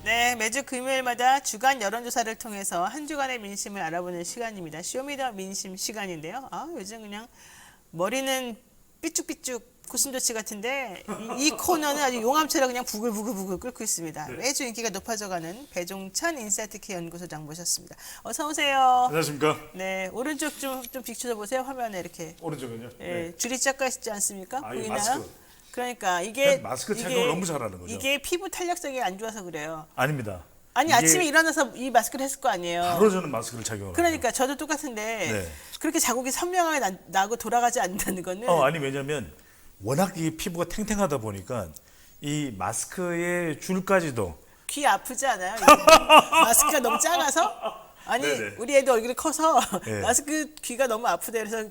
네, 매주 금요일마다 주간 여론조사를 통해서 한 주간의 민심을 알아보는 시간입니다. 쇼미더 민심 시간인데요. 요즘 그냥 머리는 삐쭉삐쭉 고슴도치 같은데 이 코너는 아주 용암처럼 그냥 부글부글 끓고 있습니다. 네. 매주 인기가 높아져가는 배종찬 인사이트키 연구소장 모셨습니다. 어서 오세요. 안녕하십니까. 네, 오른쪽 좀 비춰줘 보세요. 화면에 이렇게. 오른쪽은요? 예, 줄이 작가 있지 않습니까? 아, 보이나요? 마스크. 그러니까 이게 마스크 착용을 너무 잘하는 거죠. 이게 피부 탄력성이 안 좋아서 그래요. 아닙니다. 아니 이게 아침에 일어나서 이 마스크를 했을 거 아니에요. 바로 저는 마스크를 착용을 그러니까 저도 똑같은데 네. 그렇게 자국이 선명하게 나고 돌아가지 않는다는 거는 아니 왜냐면 워낙 이 피부가 탱탱하다 보니까 이 마스크의 줄까지도 귀 아프지 않아요? 마스크가 너무 작아서? 아니 네네. 우리 애도 얼굴이 커서 네. 마스크 귀가 너무 아프대 그래서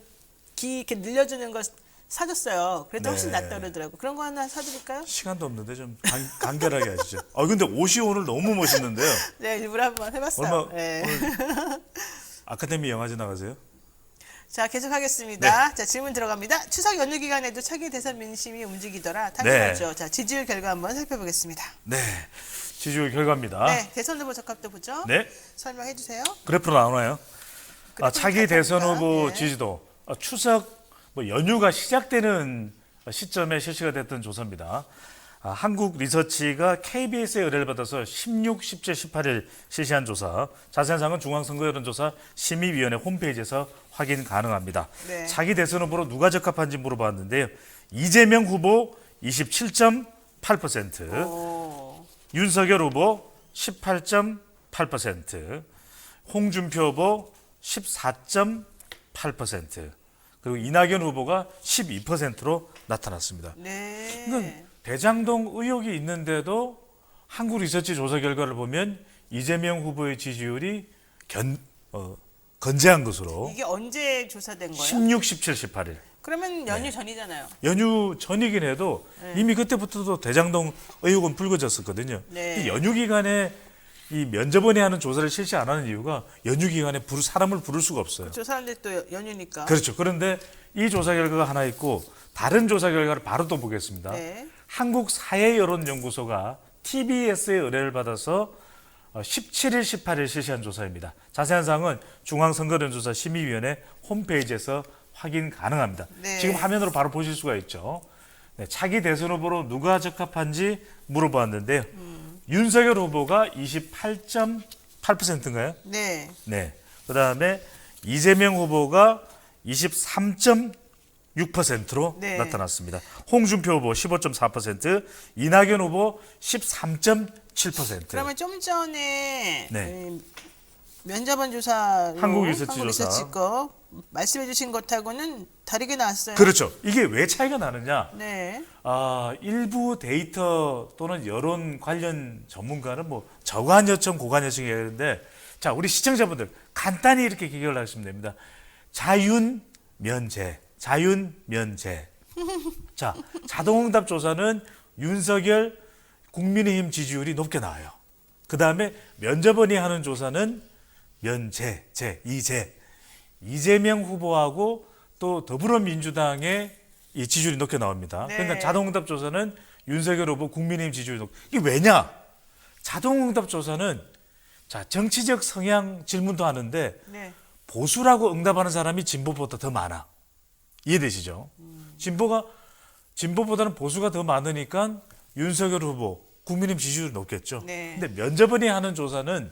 귀 이렇게 늘려주는 거 사줬어요. 그래도 훨씬 네. 낫다 그러더라고. 그런 거 하나 사드릴까요? 시간도 없는데 좀 간결하게 하시죠. 근데 옷이 오늘 너무 멋있는데요. 네, 일부러 한번 해봤어요. 얼마 네. 오늘 아카데미 영화제 나가세요? 자, 계속하겠습니다. 네. 자, 질문 들어갑니다. 추석 연휴 기간에도 차기 대선 민심이 움직이더라. 당연하죠. 네. 자, 지지율 결과 한번 살펴보겠습니다. 네. 지지율 결과입니다. 네, 대선 후보 적합도 보죠. 네. 설명해 주세요. 그래프로 나오나요? 차기 대선 후보 네. 지지도 추석 연휴가 시작되는 시점에 실시가 됐던 조사입니다. 한국 리서치가 KBS의 의뢰를 받아서 16, 17, 18일 실시한 조사. 자세한 사항은 중앙선거 여론조사 심의위원회 홈페이지에서 확인 가능합니다. 네. 차기 대선 후보로 누가 적합한지 물어봤는데요. 이재명 후보 27.8%, 오. 윤석열 후보 18.8%, 홍준표 후보 14.8%, 그리고 이낙연 후보가 12%로 나타났습니다. 네. 그러니까 대장동 의혹이 있는데도 한국 리서치 조사 결과를 보면 이재명 후보의 지지율이 건재한 것으로 이게 언제 조사된 거예요? 16, 17, 18일. 그러면 연휴 전이잖아요. 연휴 전이긴 해도 이미 그때부터도 대장동 의혹은 불거졌었거든요. 네. 이 연휴 기간에 이 면접원이 하는 조사를 실시 안 하는 이유가 연휴 기간에 사람을 부를 수가 없어요. 저 사람들 또 연휴니까. 그렇죠. 그런데 이 조사 결과가 하나 있고 다른 조사 결과를 바로 또 보겠습니다. 네. 한국사회여론연구소가 TBS의 의뢰를 받아서 17일, 18일 실시한 조사입니다. 자세한 사항은 중앙선거연구조사 심의위원회 홈페이지에서 확인 가능합니다. 네. 지금 화면으로 바로 보실 수가 있죠. 네, 차기 대선 후보로 누가 적합한지 물어보았는데요. 윤석열 후보가 28.8%인가요? 네. 네. 그다음에 이재명 후보가 23.6%로 네. 나타났습니다. 홍준표 후보 15.4%, 이낙연 후보 13.7%. 그러면 좀 전에 네. 면접원 조사로 한국 리서치 조사. 거 말씀해 주신 것하고는 다르게 나왔어요. 그렇죠. 이게 왜 차이가 나느냐? 네. 일부 데이터 또는 여론 관련 전문가는 저간 요청, 고간 요청이 있는데, 자, 우리 시청자분들 간단히 이렇게 기억을 하시면 됩니다. 자윤 면제. 자, 자동응답 조사는 윤석열 국민의힘 지지율이 높게 나와요. 그 다음에 면접원이 하는 조사는 이재명 후보하고 또 더불어민주당의 이 지지율이 높게 나옵니다. 네. 그러니까 자동응답 조사는 윤석열 후보 국민의힘 지지율이 높게. 이게 왜냐? 자동응답 조사는 자, 정치적 성향 질문도 하는데 네. 보수라고 응답하는 사람이 진보보다 더 많아. 이해되시죠? 진보보다는 보수가 더 많으니까 윤석열 후보 국민의힘 지지율이 높겠죠. 네. 근데 면접원이 하는 조사는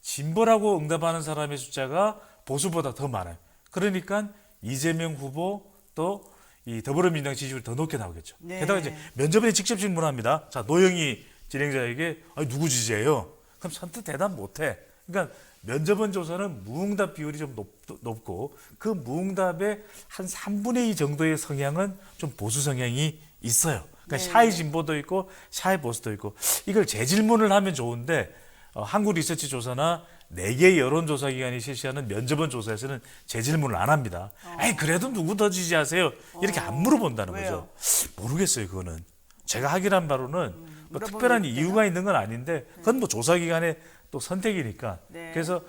진보라고 응답하는 사람의 숫자가 보수보다 더 많아요. 그러니까 이재명 후보 또 이 더불어민주당 지지율이 더 높게 나오겠죠. 네. 게다가 이제 면접원이 직접 질문합니다. 자, 노영희 진행자에게 누구 지지해요? 그럼 선뜻 대답 못해. 그러니까 면접원 조사는 무응답 비율이 좀 높고 그 무응답의 한 3분의 2 정도의 성향은 좀 보수 성향이 있어요. 그러니까 네. 샤이 진보도 있고 샤이 보수도 있고 이걸 재질문을 하면 좋은데 한국 리서치 조사나 4개 여론조사기관이 실시하는 면접원 조사에서는 재질문을 안 합니다. 에이, 그래도 누구 더 지지하세요? 이렇게 안 물어본다는 왜요? 거죠. 모르겠어요, 그거는. 제가 확인한 바로는 물어보면 특별한 되나? 이유가 있는 건 아닌데 그건 조사기관의 또 선택이니까. 네. 그래서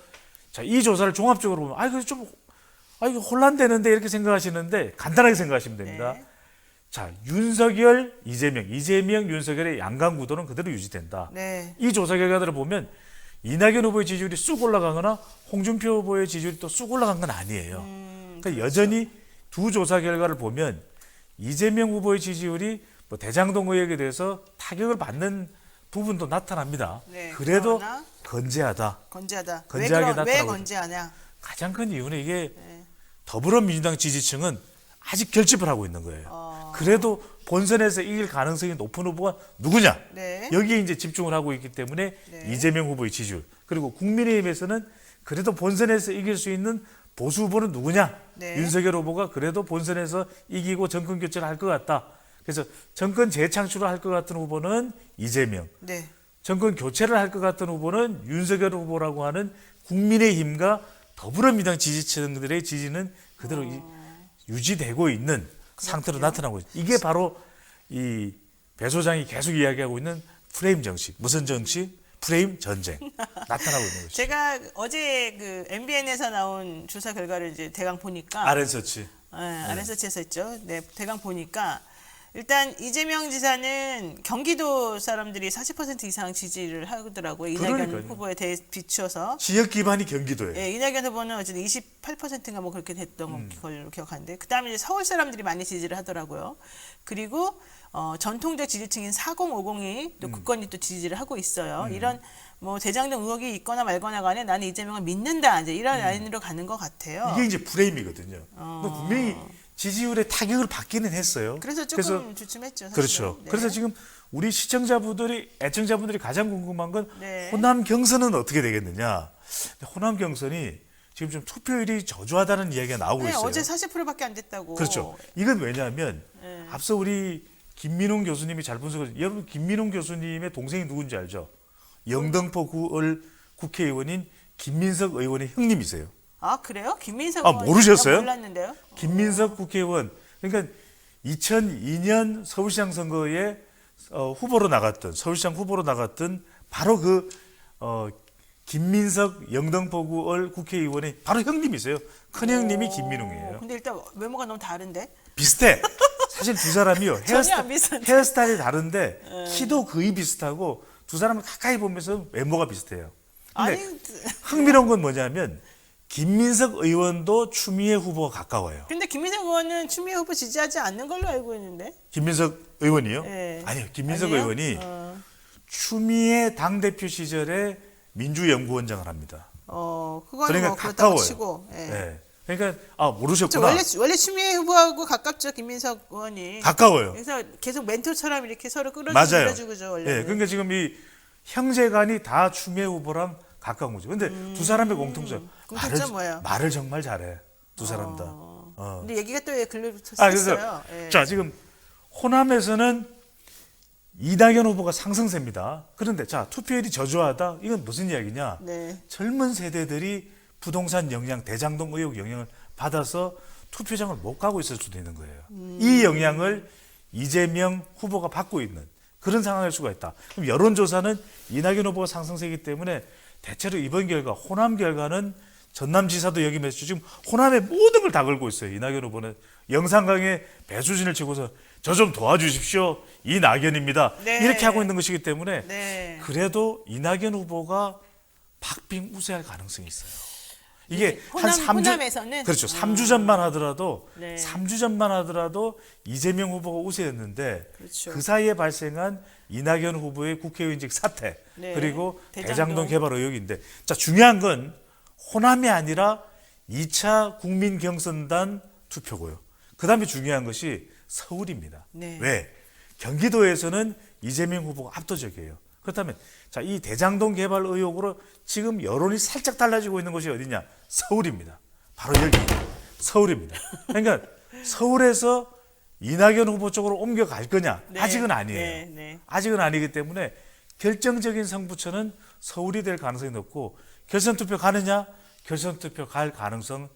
자, 이 조사를 종합적으로 보면 이거 혼란되는데 이렇게 생각하시는데 간단하게 생각하시면 됩니다. 네. 자, 윤석열, 이재명, 윤석열의 양강 구도는 그대로 유지된다. 네. 이 조사 결과들을 보면 이낙연 후보의 지지율이 쑥 올라가거나 홍준표 후보의 지지율이 또 쑥 올라간 건 아니에요. 그러니까 그렇죠. 여전히 두 조사 결과를 보면 이재명 후보의 지지율이 뭐 대장동 의혹에 대해서 타격을 받는 부분도 나타납니다. 네. 그래도 그러나 건재하다. 건재하다. 건재하게 왜 나타나고 건재하냐? 가장 큰 이유는 이게 네. 더불어민주당 지지층은 아직 결집을 하고 있는 거예요. 그래도 본선에서 이길 가능성이 높은 후보가 누구냐? 네. 여기에 이제 집중을 하고 있기 때문에 네. 이재명 후보의 지지율, 그리고 국민의힘에서는 그래도 본선에서 이길 수 있는 보수 후보는 누구냐? 네. 윤석열 후보가 그래도 본선에서 이기고 정권 교체를 할 것 같다. 그래서 정권 재창출을 할 것 같은 후보는 이재명, 네. 정권 교체를 할 것 같은 후보는 윤석열 후보라고 하는 국민의힘과 더불어민주당 지지층들의 지지는 그대로 유지되고 있는 상태로 나타나고 있습니다. 이게 바로 이 배 소장이 계속 이야기하고 있는 프레임 정치. 무슨 정치? 프레임 전쟁. 나타나고 있는 것이죠. 제가 어제 그 MBN에서 나온 조사 결과를 이제 대강 보니까 아랜서치. RSC에서 했죠. 네, 대강 보니까 일단 이재명 지사는 경기도 사람들이 40% 이상 지지를 하더라고요. 이낙연 그러니까요. 후보에 대해 비추어서. 지역 기반이 경기도예요. 예, 이낙연 후보는 어쨌든 28%인가 뭐 그렇게 됐던 걸로 기억하는데 그다음에 이제 서울 사람들이 많이 지지를 하더라고요. 그리고 전통적 지지층인 4050이 또 굳건히 또 지지를 하고 있어요. 이런 뭐 대장동 의혹이 있거나 말거나 간에 나는 이재명을 믿는다 이제 이런 라인으로 가는 것 같아요. 이게 이제 프레임이거든요. 뭐 분명히 지지율에 타격을 받기는 했어요. 그래서 조금 주춤했죠. 사실은. 그렇죠. 네. 그래서 지금 우리 시청자분들이, 애청자분들이 가장 궁금한 건 네. 호남 경선은 어떻게 되겠느냐. 호남 경선이 지금 좀 투표율이 저조하다는 이야기가 나오고 네, 있어요. 어제 40%밖에 안 됐다고. 그렇죠. 이건 왜냐하면 네. 앞서 우리 김민웅 교수님이 잘 분석을, 여러분 김민웅 교수님의 동생이 누군지 알죠? 영등포 구을 국회의원인 김민석 의원의 형님이세요. 아 그래요? 김민석 아, 의원 모르셨어요? 몰랐는데요. 김민석 국회의원, 그러니까 2002년 서울시장 선거에 서울시장 후보로 나갔던 바로 그 김민석 영등포구을 국회의원의 바로 형님이세요. 큰 형님이 김민웅이에요. 근데 일단 외모가 너무 다른데. 비슷해. 사실 두 사람이요. 전혀 안 비슷한데. 헤어스타일이 다른데 키도 거의 비슷하고 두 사람을 가까이 보면서 외모가 비슷해요. 근데 아니 흥미로운 건 뭐냐면 김민석 의원도 추미애 후보가 가까워요. 근데 김민석 의원은 추미애 후보 지지하지 않는 걸로 알고 있는데. 김민석 의원이요? 네. 아니요. 김민석 아니에요? 의원이 추미애 당대표 시절에 민주연구원장을 합니다. 그거는 그러니까 뭐 그렇다고 가까워요. 치고. 예. 네. 그러니까 저 모르셨구나. 원래 추미애 후보하고 가깝죠 김민석 의원이. 가까워요. 그래서 계속 멘토처럼 이렇게 서로 맞아요. 끌어주고죠 원래. 예, 그러니까 지금 이 형제간이 다 추미애 후보랑 가까운 거죠. 근데 두 사람의 공통점. 공통점 뭐예요? 말을 정말 잘해. 두 사람 다. 근데 얘기가 또 왜 글로 그래서 썼어요? 예. 자, 지금 호남에서는 이낙연 후보가 상승세입니다. 그런데 자, 투표율이 저조하다. 이건 무슨 이야기냐? 네. 젊은 세대들이 부동산 영향, 대장동 의혹 영향을 받아서 투표장을 못 가고 있을 수도 있는 거예요. 이 영향을 이재명 후보가 받고 있는 그런 상황일 수가 있다. 그럼 여론조사는 이낙연 후보가 상승세이기 때문에 대체로 이번 결과, 호남 결과는 전남지사도 여기면서 지금 호남의 모든 걸 다 걸고 있어요. 이낙연 후보는 영상 강의 배수진을 치고서 저 좀 도와주십시오. 이낙연입니다. 네. 이렇게 하고 있는 것이기 때문에 네. 그래도 이낙연 후보가 박빙 우세할 가능성이 있어요. 이게 호남에서는 그렇죠. 3주 전만 하더라도 네. 3주 전만 하더라도 이재명 후보가 우세였는데 그렇죠. 그 사이에 발생한 이낙연 후보의 국회의원직 사퇴 네. 그리고 대장동. 대장동 개발 의혹인데 자 중요한 건 호남이 아니라 2차 국민 경선단 투표고요. 그다음에 중요한 것이 서울입니다. 네. 왜? 경기도에서는 이재명 후보가 압도적이에요. 그렇다면 자, 이 대장동 개발 의혹으로 지금 여론이 살짝 달라지고 있는 곳이 어디냐? 서울입니다. 바로 여기 서울입니다. 그러니까 서울에서 이낙연 후보 쪽으로 옮겨갈 거냐? 네. 아직은 아니에요. 네. 네. 아직은 아니기 때문에 결정적인 승부처는 서울이 될 가능성이 높고 결선 투표 가느냐? 결선 투표 갈 가능성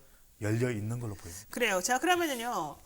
열려 있는 걸로 보입니다. 그래요. 자 그러면은요.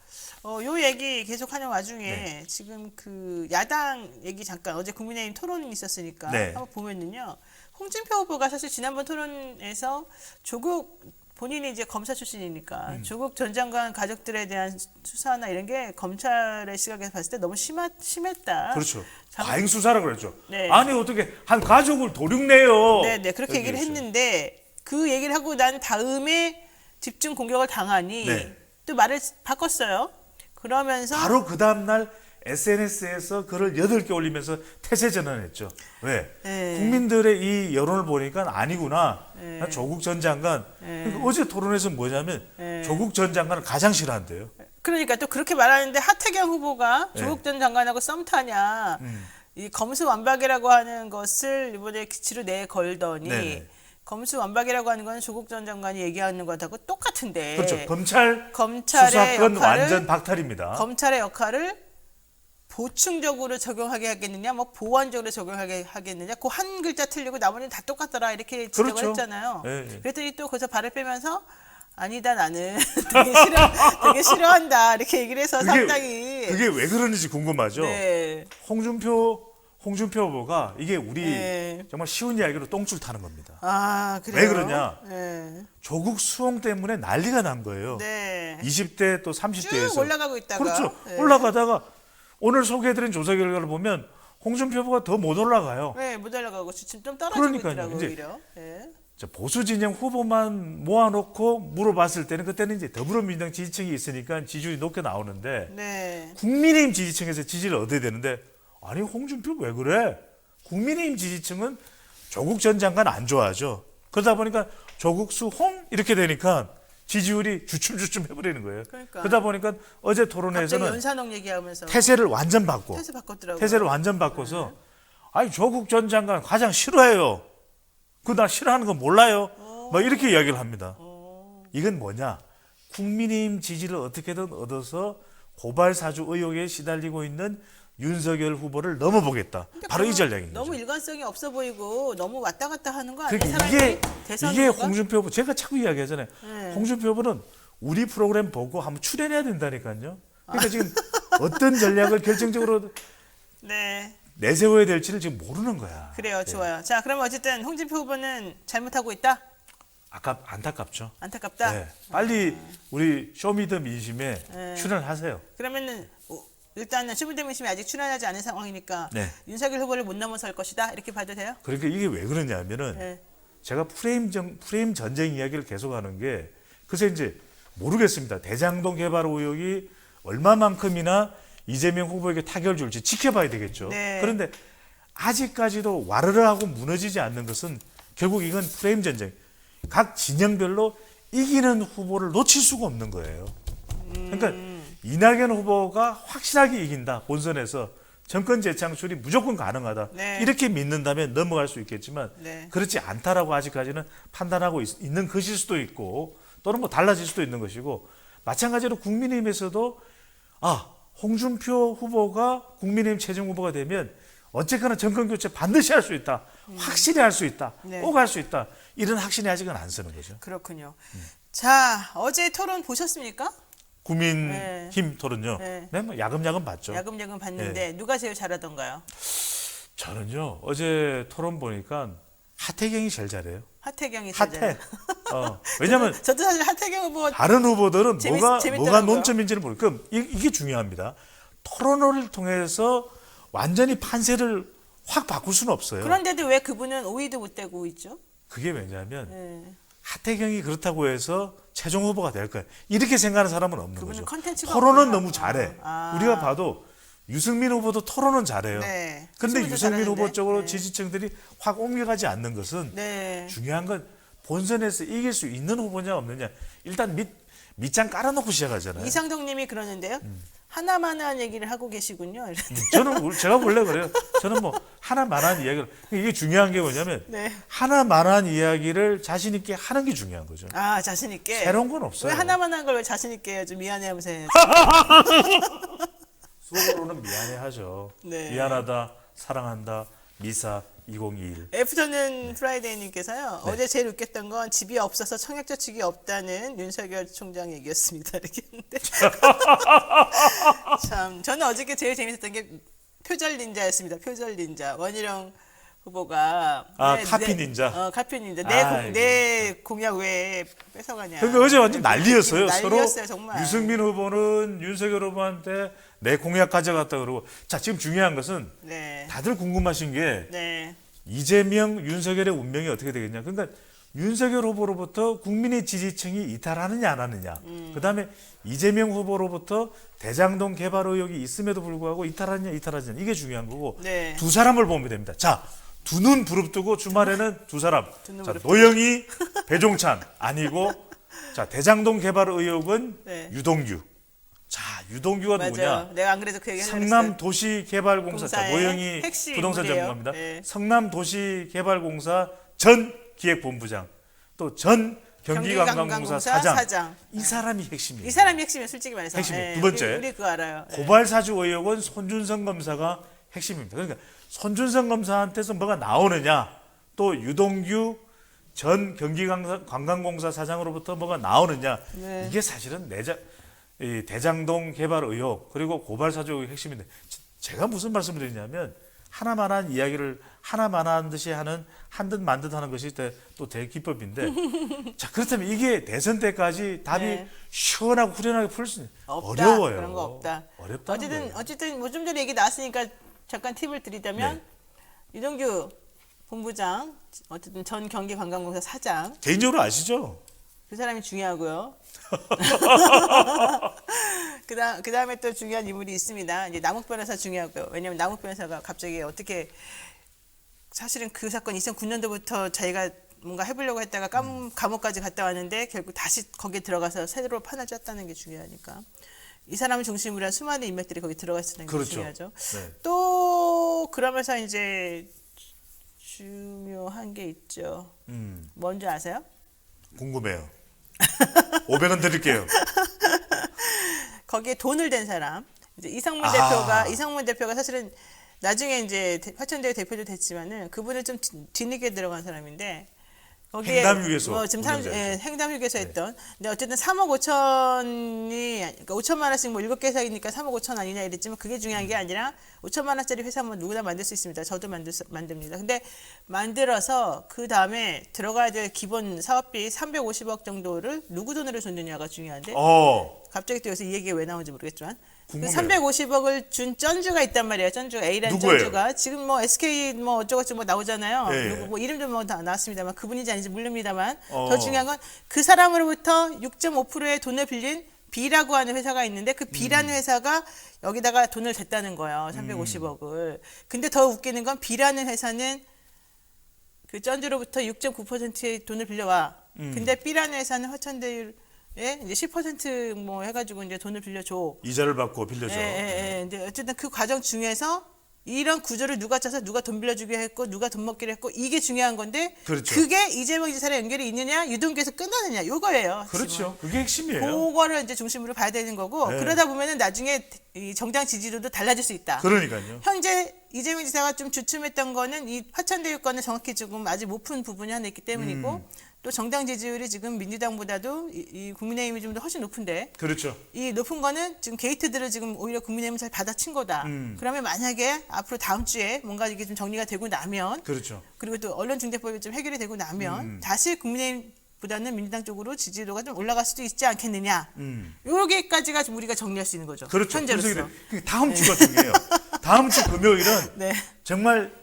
요 얘기 계속하는 와중에 네. 지금 그 야당 얘기 잠깐 어제 국민의힘 토론이 있었으니까 네. 한번 보면은요. 홍준표 후보가 사실 지난번 토론에서 조국 본인이 이제 검사 출신이니까 음. 조국 전 장관 가족들에 대한 수사나 이런 게 검찰의 시각에서 봤을 때 너무 심했다. 그렇죠. 장- 과잉 수사라고 그랬죠. 네. 아니 어떻게 한 가족을 도륙내요. 네, 그렇게 얘기를 했는데 그 얘기를 하고 난 다음에 집중 공격을 당하니 네. 또 말을 바꿨어요. 그러면서 바로 그 다음 날 SNS에서 글을 8개 올리면서 태세 전환했죠. 왜? 네. 국민들의 이 여론을 보니까 아니구나. 네. 조국 전 장관. 네. 그러니까 어제 토론에서 뭐냐면 네. 조국 전 장관을 가장 싫어한대요. 그러니까 또 그렇게 말하는데 하태경 후보가 네. 조국 전 장관하고 썸 타냐. 이 검수완박이라고 하는 것을 이번에 기치로 내걸더니 네네. 검수완박이라고 하는 건 조국 전 장관이 얘기하는 것하고 똑같은데 그렇죠. 검찰 검찰의 수사권 역할을 완전 박탈입니다. 검찰의 역할을 보충적으로 적용하게 하겠느냐, 뭐 보완적으로 적용하게 하겠느냐, 그 한 글자 틀리고 나머지는 다 똑같더라 이렇게 지적을 그렇죠. 했잖아요. 예, 예. 그랬더니 또 거기서 발을 빼면서 아니다 나는 되게 싫어한다 이렇게 얘기를 해서 상당히 그게 왜 그러는지 궁금하죠. 네. 홍준표 후보가 이게 우리 네. 정말 쉬운 이야기로 똥줄 타는 겁니다. 아 그래요? 왜 그러냐? 네. 조국 수홍 때문에 난리가 난 거예요. 네. 20대 또 30대에서 쭉 올라가고 있다가 그렇죠. 네. 올라가다가 오늘 소개해드린 조사 결과를 보면 홍준표 후보가 더 못 올라가요. 네, 못 올라가고 지금 좀 떨어지고 그러니까요. 있더라고요 이제 오히려. 네. 자, 보수 진영 후보만 모아놓고 물어봤을 때는 그때는 이제 더불어민주당 지지층이 있으니까 지지율이 높게 나오는데 네. 국민의힘 지지층에서 지지를 얻어야 되는데 아니 홍준표 왜 그래? 국민의힘 지지층은 조국 전 장관 안 좋아하죠. 그러다 보니까 조국 수홍 이렇게 되니까 지지율이 주춤주춤 해버리는 거예요. 그러니까. 그러다 보니까 어제 갑자기 토론회에서는 연산홍 얘기하면서 태세를 완전 바꿔. 태세 바꿨더라고요. 태세를 완전 바꿔서 아니 조국 전 장관 가장 싫어해요. 그 나 싫어하는 거 몰라요. 막 이렇게 이야기를 합니다. 이건 뭐냐? 국민의힘 지지를 어떻게든 얻어서 고발 사주 의혹에 시달리고 있는 윤석열 후보를 넘어보겠다. 바로 이 전략인 너무 거죠. 일관성이 없어 보이고 너무 왔다 갔다 하는 거 아니에요? 그러니까 사람이 대선 이게 후보가? 홍준표 후보 제가 자꾸 이야기하잖아요. 네. 홍준표 후보는 우리 프로그램 보고 한번 출연해야 된다니까요. 그러니까 지금 어떤 전략을 결정적으로 네, 내세워야 될지를 지금 모르는 거야. 그래요. 네. 좋아요. 자, 그러면 어쨌든 홍준표 후보는 잘못하고 있다? 안타깝죠. 안타깝다? 네. 빨리 우리 쇼미더민심에 네. 출연하세요. 그러면은 일단은 쇼미더민심이 아직 출연하지 않은 상황이니까 네. 윤석열 후보를 못 넘어설 것이다 이렇게 봐도 돼요? 그러니까 이게 왜 그러냐면은 네. 제가 프레임 전쟁 이야기를 계속하는 게 글쎄 이제 모르겠습니다. 대장동 개발 의혹이 얼마만큼이나 이재명 후보에게 타격을 줄지 지켜봐야 되겠죠. 네. 그런데 아직까지도 와르르 하고 무너지지 않는 것은 결국 이건 프레임 전쟁. 각 진영별로 이기는 후보를 놓칠 수가 없는 거예요. 그러니까 이낙연 후보가 확실하게 이긴다. 본선에서 정권 재창출이 무조건 가능하다. 네. 이렇게 믿는다면 넘어갈 수 있겠지만 네. 그렇지 않다라고 아직까지는 판단하고 있는 것일 수도 있고 또는 뭐 달라질 수도 있는 것이고 마찬가지로 국민의힘에서도 홍준표 후보가 국민의힘 최종 후보가 되면 어쨌거나 정권 교체 반드시 할 수 있다. 확실히 할 수 있다. 네. 꼭 할 수 있다. 이런 확신이 아직은 안 쓰는 거죠. 그렇군요. 자, 어제 토론 보셨습니까? 국민힘 토론요. 네. 네, 뭐 야금야금 봤죠. 야금야금 봤는데 누가 제일 잘하던가요? 저는요 어제 토론 보니까 하태경이 제일 잘해요. 하태경이 제일 하태. 잘해요. 왜냐면 저도 사실 하태경 후보 다른 후보들은 뭐가 재밌더라고요. 논점인지는 모르고 그럼 이게 중요합니다. 토론을 통해서 완전히 판세를 확 바꿀 수는 없어요. 그런데도 왜 그분은 5위도 못 되고 있죠? 그게 왜냐하면 네. 하태경이 그렇다고 해서 최종 후보가 될 거야. 이렇게 생각하는 사람은 없는 그분은 거죠. 컨텐츠가 토론은 없구나. 너무 잘해. 아. 우리가 봐도 유승민 후보도 토론은 잘해요. 네. 그런데 유승민도 유승민 후보 잘하는데. 쪽으로 네. 지지층들이 확 옮겨가지 않는 것은 네. 중요한 건 본선에서 이길 수 있는 후보냐 없느냐. 일단 밑장 깔아놓고 시작하잖아요. 이상덕 님이 그러는데요. 하나만한 얘기를 하고 계시군요. 제가 원래 그래요. 저는 뭐 하나만한 이야기를 이게 중요한 게 뭐냐면 네. 하나만한 이야기를 자신 있게 하는 게 중요한 거죠. 아, 자신 있게. 새로운 건 없어요. 왜 하나만한 걸 왜 자신 있게 해야지? 미안해하면서 해야지. 속으로는 미안해하죠. 네. 미안하다, 사랑한다, 미사 2021. 애프터는 프라이데이님께서요. 네. 어제 제일 웃겼던 건 집이 없어서 청약저축이 없다는 윤석열 총장 얘기였습니다. 이렇게 했는데 참 저는 어저께 제일 재밌었던 게 표절 닌자였습니다. 표절 닌자. 원희룡 후보가 카피 닌자. 카피 닌자 아이고. 내 공약 왜 뺏어가냐. 그러니까 어제 완전 난리였어요. 난리였어요, 서로 정말. 유승민 후보는 윤석열 후보한테 내 공약 가져갔다 그러고. 자, 지금 중요한 것은 네. 다들 궁금하신 게 네. 이재명, 윤석열의 운명이 어떻게 되겠냐. 그러니까 윤석열 후보로부터 국민의 지지층이 이탈하느냐 안 하느냐. 그다음에 이재명 후보로부터 대장동 개발 의혹이 있음에도 불구하고 이탈하느냐 이탈하지 않느냐. 이게 중요한 거고 네. 두 사람을 보면 됩니다. 자, 두 눈 부릅뜨고 주말에는 두 사람. 눈 자, 부릅뜨고. 노영희, 배종찬 아니고 자, 대장동 개발 의혹은 네. 유동규. 자, 유동규가 누구냐? 맞아요. 내가 안 그래도 그 얘기 하려고 성남 했어요. 도시개발공사 자, 공사의 노영희 핵심 부동산 인물이에요. 전문가입니다. 네. 성남 도시개발공사 전 기획본부장 또 전 경기관광공사 사장. 이 사람이 핵심이에요. 이 사람이 핵심이에요, 솔직히 말해서. 핵심이에요. 두 번째. 우리 그거 알아요. 네. 고발 사주 의혹은 손준성 검사가 핵심입니다. 그러니까 손준성 검사한테서 뭐가 나오느냐, 또 유동규 전 경기관광공사 사장으로부터 뭐가 나오느냐, 네. 이게 사실은 이 대장동 개발 의혹 그리고 고발 사주 의혹의 핵심인데 제가 무슨 말씀을 드리냐면 하나만한 이야기를 하나만한 듯이 하는 한 듯 만 듯 하는 것이 또 대기법인데 자 그렇다면 이게 대선 때까지 답이 네. 시원하고 후련하게 풀 수 있는 없다. 어려워요. 그런 거 없다. 어렵다는 거예요. 어쨌든 뭐 좀 전에 얘기 나왔으니까 잠깐 팁을 드리자면 네. 유동규 본부장, 어쨌든 전 경기관광공사 사장 개인적으로 아시죠? 그 사람이 중요하고요. 그다음에 또 중요한 인물이 있습니다. 이제 남욱 변호사 중요하고요. 왜냐하면 남욱 변호사가 갑자기 어떻게 사실은 그 사건 2009년도부터 자기가 뭔가 해보려고 했다가 감옥까지 갔다 왔는데 결국 다시 거기에 들어가서 새로 판을 짰다는 게 중요하니까 이 사람을 중심으로 한 수많은 인맥들이 거기 들어가 있었다는 게 그렇죠. 중요하죠. 네. 또 그러면서 이제 중요한 게 있죠. 뭔지 아세요? 궁금해요. 500원 드릴게요. 거기에 돈을 댄 사람. 이제 이상문 대표가 사실은 나중에 이제 화천대유 대표도 됐지만은 그분은 좀 뒤늦게 들어간 사람인데 거기에 행담휴게소 지금 운영자였죠. 행담휴게소 했던. 근데 어쨌든 3억 5천이 그러니까 5천만 원씩 뭐 7개 사이니까 3억 5천 아니냐 이랬지만 그게 중요한 게 아니라 5천만 원짜리 회사 뭐 누구나 만들 수 있습니다. 저도 만듭니다. 근데 만들어서 그 다음에 들어가야 될 기본 사업비 350억 정도를 누구 돈으로 줬느냐가 중요한데 갑자기 또 여기서 이 얘기가 왜 나오는지 모르겠지만 그 궁금해요. 350억을 준 쩐주가 있단 말이에요. 쩐주가 A라는 누구예요? 쩐주가 지금 뭐 SK 뭐 어쩌고저쩌고 뭐 나오잖아요. 예, 예. 누구 뭐 이름도 뭐 다 나왔습니다만 그분인지 아닌지 모릅니다만 더 중요한 건 그 사람으로부터 6.5%의 돈을 빌린 B라고 하는 회사가 있는데 그 B라는 회사가 여기다가 돈을 댔다는 거예요. 350억을. 근데 더 웃기는 건 B라는 회사는 그 쩐주로부터 6.9%의 돈을 빌려와. 근데 B라는 회사는 화천대유에 이제 10%뭐 해가지고 이제 돈을 빌려줘. 이자를 받고 빌려줘. 근데 어쨌든 그 과정 중에서 이런 구조를 누가 짜서 누가 돈 빌려주게 했고 누가 돈 먹기로 했고 이게 중요한 건데 그렇죠. 그게 이재명 지사랑 연결이 있느냐 유동규에서 끝나느냐 요거예요. 그렇죠. 그게 핵심이에요. 그거를 이제 중심으로 봐야 되는 거고 네. 그러다 보면은 나중에 이 정당 지지도도 달라질 수 있다. 그러니까요. 현재 이재명 지사가 좀 주춤했던 거는 이 화천대유 건은 정확히 지금 아직 못 푼 부분이 하나 있기 때문이고 또 정당 지지율이 지금 민주당보다도 이 국민의힘이 좀 더 훨씬 높은데 그렇죠. 이 높은 거는 지금 게이트들을 지금 오히려 국민의힘은 잘 받아친 거다. 그러면 만약에 앞으로 다음 주에 뭔가 이게 좀 정리가 되고 나면 그렇죠. 그리고 또 언론중재법이 좀 해결이 되고 나면 다시 국민의힘보다는 민주당 쪽으로 지지도가 좀 올라갈 수도 있지 않겠느냐. 요렇게까지가 좀 우리가 정리할 수 있는 거죠. 그렇죠. 현재로서. 그래서 그게 다음 주가 중요해요. 다음 주 금요일은 네. 정말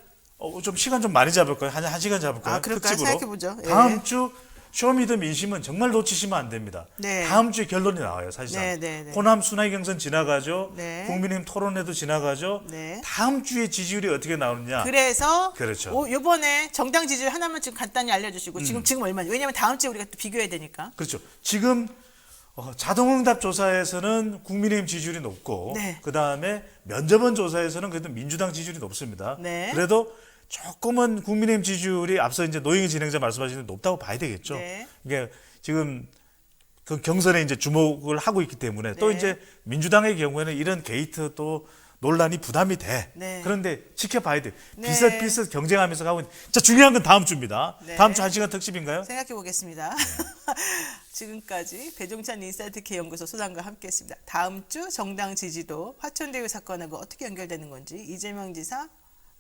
좀 시간 좀 많이 잡을까요? 한 시간 잡을까요? 아, 그럴까요? 특집으로. 생각해보죠. 예. 다음 주 쇼미더 민심은 정말 놓치시면 안 됩니다. 네. 다음 주에 결론이 나와요, 사실상. 네. 호남 순회 경선 지나가죠. 네. 국민의힘 토론회도 지나가죠. 네. 다음 주에 지지율이 어떻게 나오느냐. 그래서 그렇죠. 요번에 정당 지지율 하나만 지금 간단히 알려주시고 지금 얼마냐. 왜냐하면 다음 주에 우리가 또 비교해야 되니까. 그렇죠. 지금 자동응답 조사에서는 국민의힘 지지율이 높고 네. 그다음에 면접원 조사에서는 그래도 민주당 지지율이 높습니다. 네. 그래도 조금은 국민의힘 지지율이 앞서 이제 노영희 진행자 말씀하시는 높다고 봐야 되겠죠. 네. 이게 지금 그 경선에 이제 주목을 하고 있기 때문에 또 네. 이제 민주당의 경우에는 이런 게이트 또 논란이 부담이 돼. 네. 그런데 지켜봐야 돼. 네. 비슷비슷 경쟁하면서 가고 있는. 자, 중요한 건 다음 주입니다. 네. 다음 주 1시간 특집인가요? 생각해 보겠습니다. 지금까지 배종찬 인사이트 연구소 소장과 함께했습니다. 다음 주 정당 지지도 화천대유 사건하고 어떻게 연결되는 건지 이재명 지사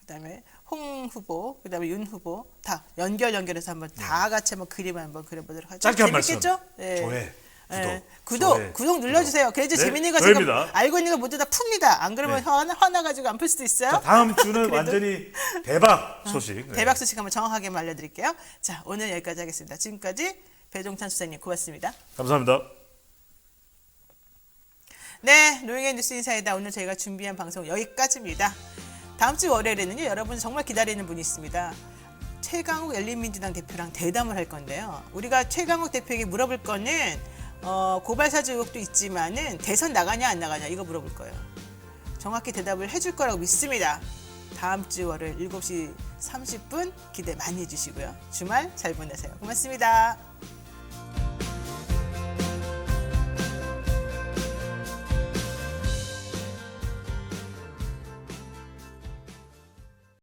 그다음에 홍 후보, 그다음에 윤 후보 다 연결해서 한번 다 같이 한번 그림을 한번 그려보도록 하죠. 짧게 한 말씀. 재밌겠죠? 네. 조회, 네. 구독, 구독 눌러주세요. 그래야지 네, 재밌는 거 지금 저입니다. 알고 있는 거 모두 다 풉니다. 안 그러면 네. 화나가지고 안 풀 수도 있어요. 자, 다음 주는 그래도- 완전히 대박 소식. 네. 대박 소식 한번 정확하게 알려드릴게요. 자, 오늘 여기까지 하겠습니다. 지금까지 배종찬 수사님 고맙습니다. 감사합니다. 네, 노영의 뉴스 인사이다. 오늘 저희가 준비한 방송 여기까지입니다. 다음 주 월요일에는요, 여러분이 정말 기다리는 분이 있습니다. 최강욱 열린민주당 대표랑 대담을 할 건데요. 우리가 최강욱 대표에게 물어볼 거는 고발 사주 의혹도 있지만은 대선 나가냐 안 나가냐 이거 물어볼 거예요. 정확히 대답을 해줄 거라고 믿습니다. 다음 주 월요일 7시 30분 기대 많이 해주시고요. 주말 잘 보내세요. 고맙습니다.